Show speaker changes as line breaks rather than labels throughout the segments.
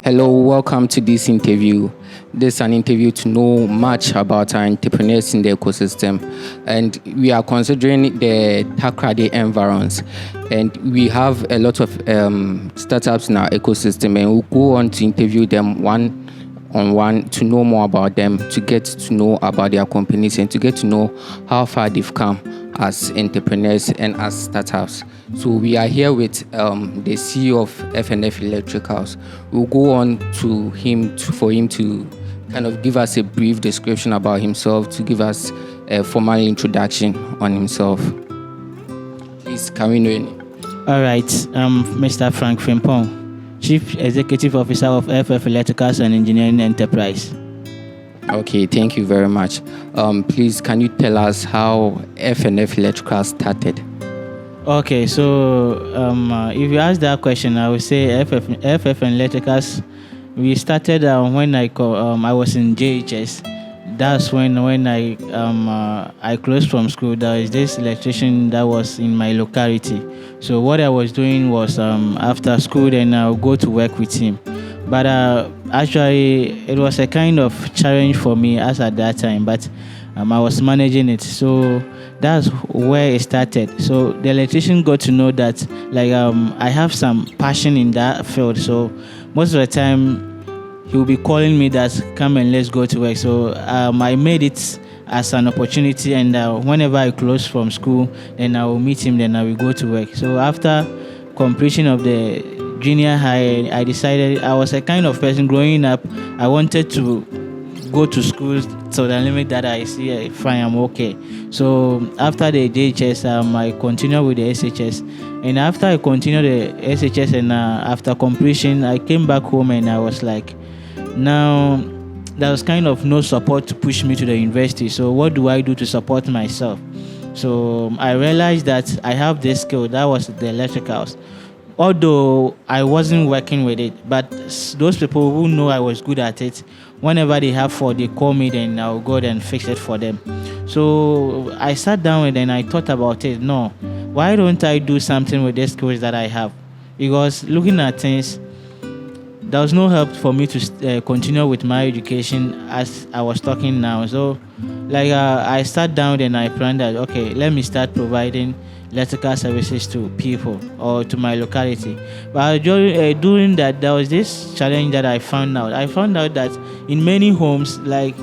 Hello, welcome to this interview. This is an interview to know much about our entrepreneurs in the ecosystem, and we are considering the Takoradi environs. And we have a lot of startups in our ecosystem, and we'll go on to interview them one on one to know more about them, to get to know about their companies, and to get to know how far they've come as entrepreneurs and as startups. So we are here with the CEO of F&F Electricals. We'll go on to him for him to kind of give us a brief description about himself, to give us a formal introduction on himself. Please, can we know your name?
All right, I'm Mr. Frank Frimpong, Chief Executive Officer of F&F Electricals and Engineering Enterprise.
Okay, thank you very much. Please, can you tell us how F&F Electricals started?
Okay, so if you ask that question, I would say FF Electricals. We started when I was in JHS. That's when I closed from school. There is this electrician that was in my locality. So what I was doing was after school, then I'll go to work with him. But actually, it was a kind of challenge for me as at that time. But I was managing it. So that's where it started. So the electrician got to know that I have some passion in that field. So most of the time he will be calling me that come and let's go to work. So I made it as an opportunity, and whenever I close from school, then I will meet him, then I will go to work. So after completion of the junior high, I decided I was a kind of person growing up. I wanted to go to school to the limit that I see fine, I'm okay. So after the JHS, I continued with the SHS, and after I continued the SHS, and after completion, I came back home, and I was like, now there was kind of no support to push me to the university. So what do I do to support myself? So I realized that I have this skill, that was the electricals. Although I wasn't working with it, but those people who know I was good at it, whenever they have fault, they call me, then I'll go and fix it for them. So I sat down and then I thought about it. No, why don't I do something with the skills that I have? Because looking at things, there was no help for me to continue with my education as I was talking now. So I sat down and I planned that, okay, let me start providing electrical services to people or to my locality. But during that, there was this challenge that I found out. I found out that in many homes, the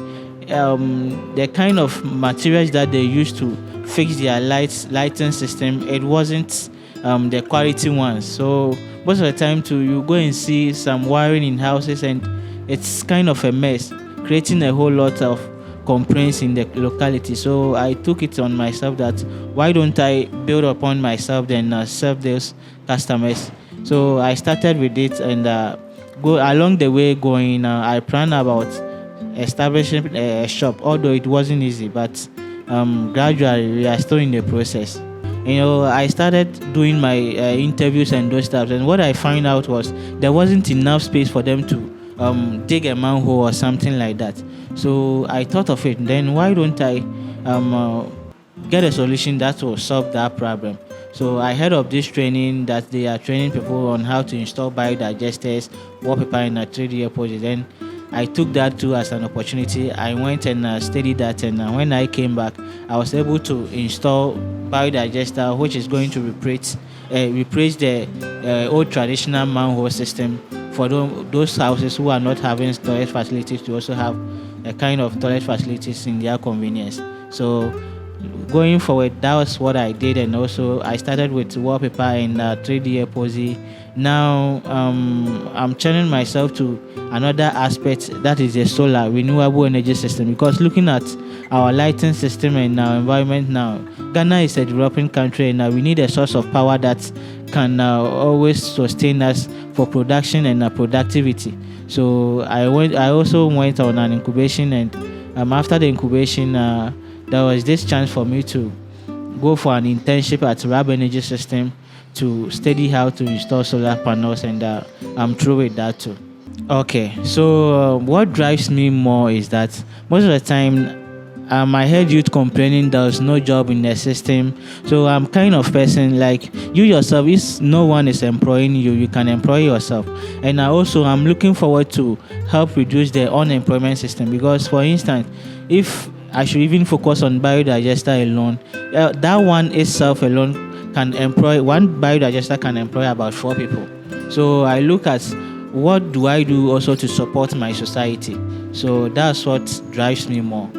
kind of materials that they used to fix their lighting system, it wasn't the quality ones. So most of the time too, you go and see some wiring in houses, and it's kind of a mess, creating a whole lot of complaints in the locality. So I took it on myself that why don't I build upon myself and serve those customers. So I started with it, and go along the way going. I planned about establishing a shop, although it wasn't easy, but gradually we are still in the process. I started doing my interviews and those stuff, and what I found out was there wasn't enough space for them to dig a manhole or something like that. So I thought of it. Then why don't I get a solution that will solve that problem? So I heard of this training that they are training people on how to install biodigesters, wallpaper, and 3D opposite. Then I took that too as an opportunity. I went and studied that, and when I came back, I was able to install biodigester, which is going to replace the old traditional manhole system for those houses who are not having storage facilities to also have a kind of toilet facilities in their convenience. So going forward, that was what I did, and also I started with wallpaper and 3D epoxy. Now I'm turning myself to another aspect, that is the solar renewable energy system, because looking at our lighting system and our environment now, Ghana is a developing country, and we need a source of power that can always sustain us for production and productivity. So I also went on an incubation, and after the incubation, there was this chance for me to go for an internship at Rab Energy System to study how to install solar panels, and I'm through with that too. Okay, so what drives me more is that most of the time I heard youth complaining there's no job in the system. So I'm kind of person like you yourself. If no one is employing you, you can employ yourself. And I'm looking forward to help reduce the unemployment system because, for instance, if I should even focus on biodigester alone, that one itself alone can employ one biodigester can employ about 4 people. So I look at what do I do also to support my society. So that's what drives me more.